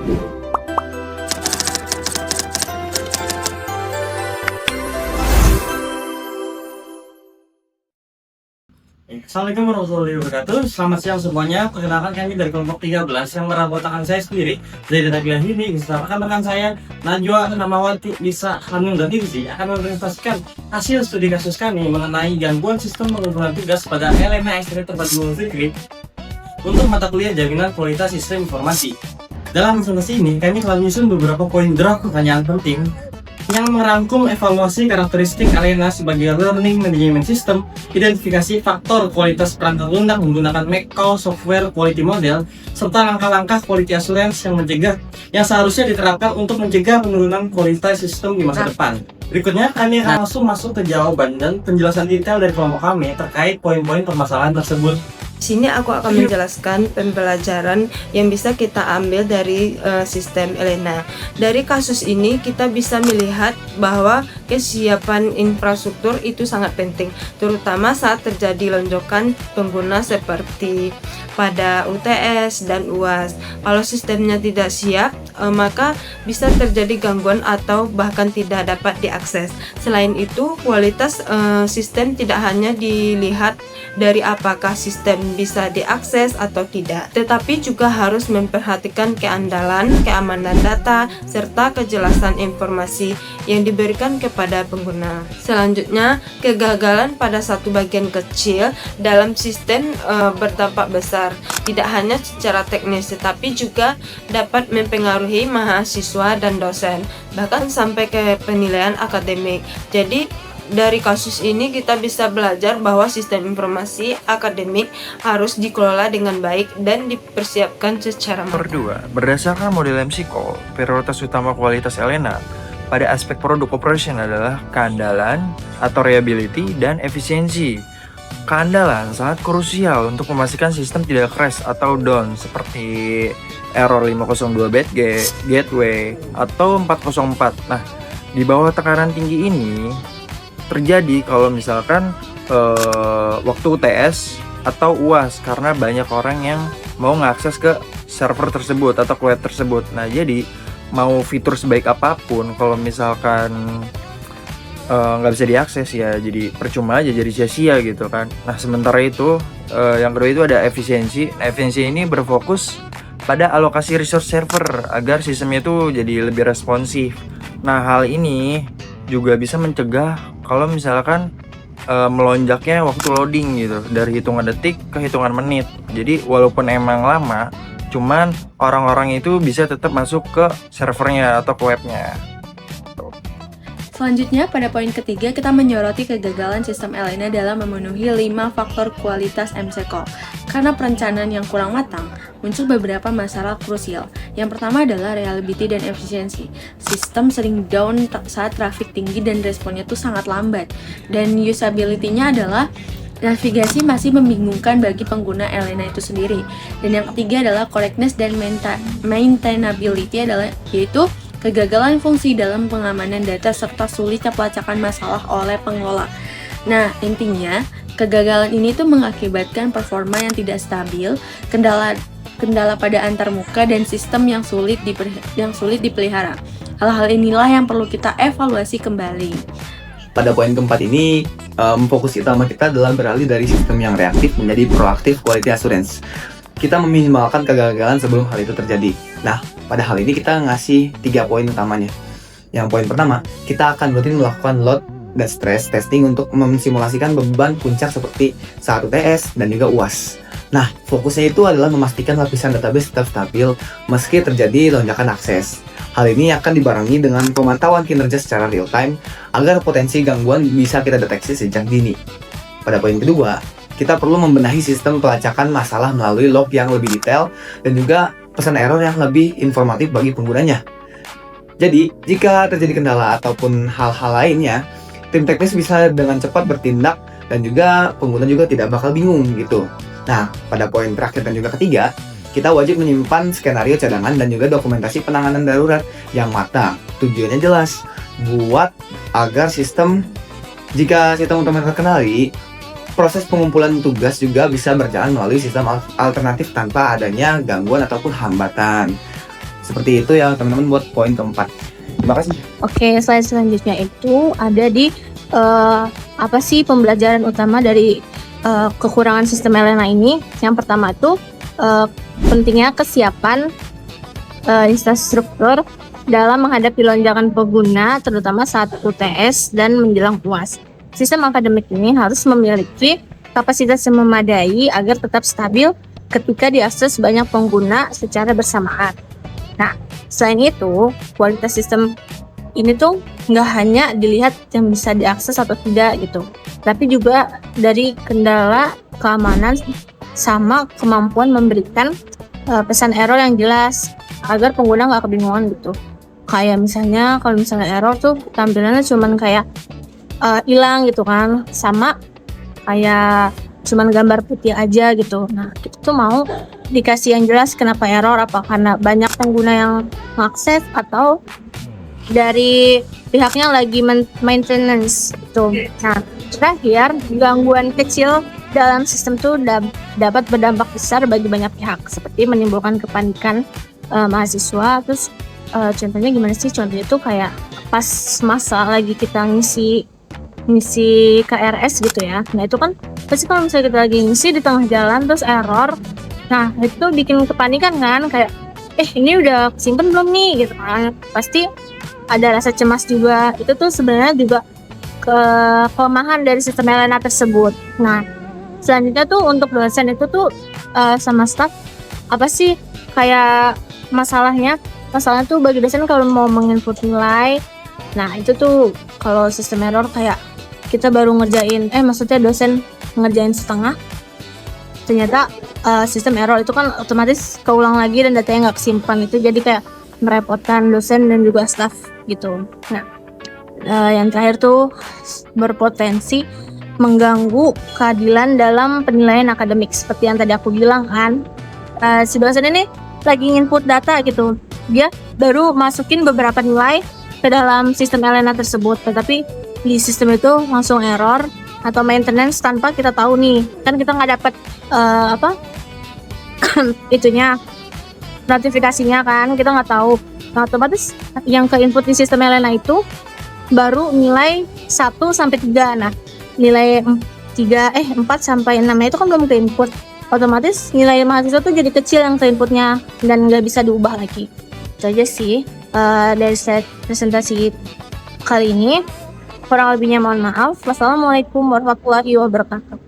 Assalamualaikum warahmatullahi wabarakatuh. Selamat siang semuanya. Perkenalkan kami dari kelompok 13 yang merabotakan saya sendiri dari data pilihan ini beserta rekan-rekan saya Najwa, Namawati, Lisa, Hanung, dan Irzi akan mempresentasikan hasil studi kasus kami mengenai gangguan sistem pengumpulan tugas pada LMA Ekstrim Tempat Guru Fikri untuk mata kuliah jaminan kualitas sistem informasi. Dalam presentasi ini kami telah menyusun beberapa poin draft pertanyaan penting yang merangkum evaluasi karakteristik Alena sebagai learning management system, identifikasi faktor kualitas perangkat lunak menggunakan Macaw Software Quality Model, serta langkah-langkah quality assurance yang seharusnya diterapkan untuk mencegah penurunan kualitas sistem di masa depan. Berikutnya kami akan langsung masuk ke jawaban dan penjelasan detail dari kelompok kami terkait poin-poin permasalahan tersebut. Di sini aku akan menjelaskan pembelajaran yang bisa kita ambil dari sistem Elena. Dari kasus ini kita bisa melihat bahwa kesiapan infrastruktur itu sangat penting, terutama saat terjadi lonjakan pengguna seperti pada UTS dan UAS. Kalau sistemnya tidak siap, maka bisa terjadi gangguan atau bahkan tidak dapat diakses. Selain itu, kualitas sistem tidak hanya dilihat dari apakah sistem bisa diakses atau tidak, tetapi juga harus memperhatikan keandalan, keamanan data, serta kejelasan informasi yang diberikan kepada pengguna. Selanjutnya, kegagalan pada satu bagian kecil dalam sistem berdampak besar, tidak hanya secara teknis, tetapi juga dapat mempengaruhi mahasiswa dan dosen, bahkan sampai ke penilaian akademik. Jadi, dari kasus ini kita bisa belajar bahwa sistem informasi akademik harus dikelola dengan baik dan dipersiapkan secara Nomor 2, berdasarkan model MCQ, prioritas utama kualitas Elena pada aspek produk operation adalah keandalan atau reliability dan efisiensi. Keandalan sangat krusial untuk memastikan sistem tidak crash atau down seperti error 502 bad gateway atau 404. Nah, di bawah tekanan tinggi ini terjadi kalau misalkan waktu UTS atau UAS karena banyak orang yang mau ngakses ke server tersebut atau ke web tersebut. Nah, jadi mau fitur sebaik apapun kalau misalkan nggak bisa diakses ya jadi percuma aja, jadi sia-sia gitu kan. Nah, sementara itu yang kedua itu ada efisiensi. Nah, efisiensi ini berfokus pada alokasi resource server agar sistemnya itu jadi lebih responsif. Nah, hal ini juga bisa mencegah kalau misalkan melonjaknya waktu loading gitu dari hitungan detik ke hitungan menit. Jadi walaupun emang lama, cuman orang-orang itu bisa tetap masuk ke servernya atau ke webnya. Selanjutnya, pada poin ketiga, kita menyoroti kegagalan sistem Elena dalam memenuhi 5 faktor kualitas MCQ. Karena perencanaan yang kurang matang, muncul beberapa masalah krusial. Yang pertama adalah reliability dan efisiensi. Sistem sering down saat traffic tinggi dan responnya tuh sangat lambat. Dan usability-nya adalah navigasi masih membingungkan bagi pengguna Elena itu sendiri. Dan yang ketiga adalah correctness dan maintainability yaitu kegagalan fungsi dalam pengamanan data serta sulitnya pelacakan masalah oleh pengelola. Nah, intinya kegagalan ini tuh mengakibatkan performa yang tidak stabil, kendala pada antarmuka dan sistem yang sulit dipelihara. Hal-hal inilah yang perlu kita evaluasi kembali. Pada poin keempat ini, fokus utama kita adalah beralih dari sistem yang reaktif menjadi proaktif quality assurance. Kita meminimalkan kegagalan sebelum hal itu terjadi. Nah, pada hal ini kita ngasih 3 poin utamanya. Yang poin pertama, kita akan rutin melakukan load dan stress testing untuk mensimulasikan beban puncak seperti saat UTS dan juga UAS. Nah, fokusnya itu adalah memastikan lapisan database tetap stabil meski terjadi lonjakan akses. Hal ini akan dibarengi dengan pemantauan kinerja secara real time agar potensi gangguan bisa kita deteksi sejak dini. Pada poin kedua, kita perlu membenahi sistem pelacakan masalah melalui log yang lebih detail dan juga pesan error yang lebih informatif bagi penggunanya. Jadi, jika terjadi kendala ataupun hal-hal lainnya, tim teknis bisa dengan cepat bertindak dan juga pengguna juga tidak bakal bingung gitu. Nah, pada poin terakhir dan juga ketiga, kita wajib menyimpan skenario cadangan dan juga dokumentasi penanganan darurat yang matang. Tujuannya jelas, buat agar jika sistem utama terkendali, proses pengumpulan tugas juga bisa berjalan melalui sistem alternatif tanpa adanya gangguan ataupun hambatan. Seperti itu ya teman-teman buat poin keempat. Terima kasih. Oke, slide selanjutnya itu ada di apa sih pembelajaran utama dari kekurangan sistem Elena ini. Yang pertama itu pentingnya kesiapan infrastruktur dalam menghadapi lonjakan pengguna, terutama saat UTS dan menjelang UAS. Sistem akademik ini harus memiliki kapasitas yang memadai agar tetap stabil ketika diakses banyak pengguna secara bersamaan. Nah, selain itu, kualitas sistem ini tuh nggak hanya dilihat yang bisa diakses atau tidak gitu, tapi juga dari kendala keamanan sama kemampuan memberikan pesan error yang jelas agar pengguna nggak kebingungan gitu. Kayak misalnya kalau misalnya error tuh tampilannya cuman kayak hilang gitu kan, sama kayak cuman gambar putih aja gitu. Nah, kita tuh mau dikasih yang jelas kenapa error, apa karena banyak pengguna yang mengakses atau dari pihaknya lagi maintenance gitu. Nah, terakhir, gangguan kecil dalam sistem tuh dapat berdampak besar bagi banyak pihak, seperti menimbulkan kepanikan mahasiswa. Terus contohnya gimana sih? Contohnya tuh kayak pas masa lagi kita ngisi KRS gitu ya. Nah, itu kan pasti kalau misalnya kita lagi ngisi di tengah jalan terus error, nah itu bikin kepanikan kan, kayak ini udah simpen belum nih gitu kan. Pasti ada rasa cemas juga. Itu tuh sebenarnya juga kelemahan dari sistem Elena tersebut. Nah, selanjutnya tuh untuk dosen itu tuh sama staff apa sih kayak masalahnya tuh bagi dosen kalau mau menginput nilai. Nah, itu tuh kalau sistem error kayak kita baru ngerjain maksudnya dosen ngerjain setengah, ternyata sistem error itu kan otomatis keulang lagi dan datanya nggak kesimpan. Itu jadi kayak merepotkan dosen dan juga staff gitu. Nah, yang terakhir tuh berpotensi mengganggu keadilan dalam penilaian akademik. Seperti yang tadi aku bilang kan, si dosen ini lagi input data gitu, dia baru masukin beberapa nilai ke dalam sistem Elena tersebut, tetapi di sistem itu langsung error atau maintenance tanpa kita tahu nih, kan kita nggak dapat itunya notifikasinya kan, kita nggak tahu. Nah, otomatis yang ke input di sistem Elena itu baru nilai 1 sampai 3. Nah, nilai 4 sampai 6 itu kan belum ke input. Otomatis nilai mahasiswa tuh jadi kecil yang ke inputnya dan nggak bisa diubah lagi. Itu aja sih dari slide presentasi kali ini. Kurang lebihnya mohon maaf. Wassalamualaikum warahmatullahi wabarakatuh.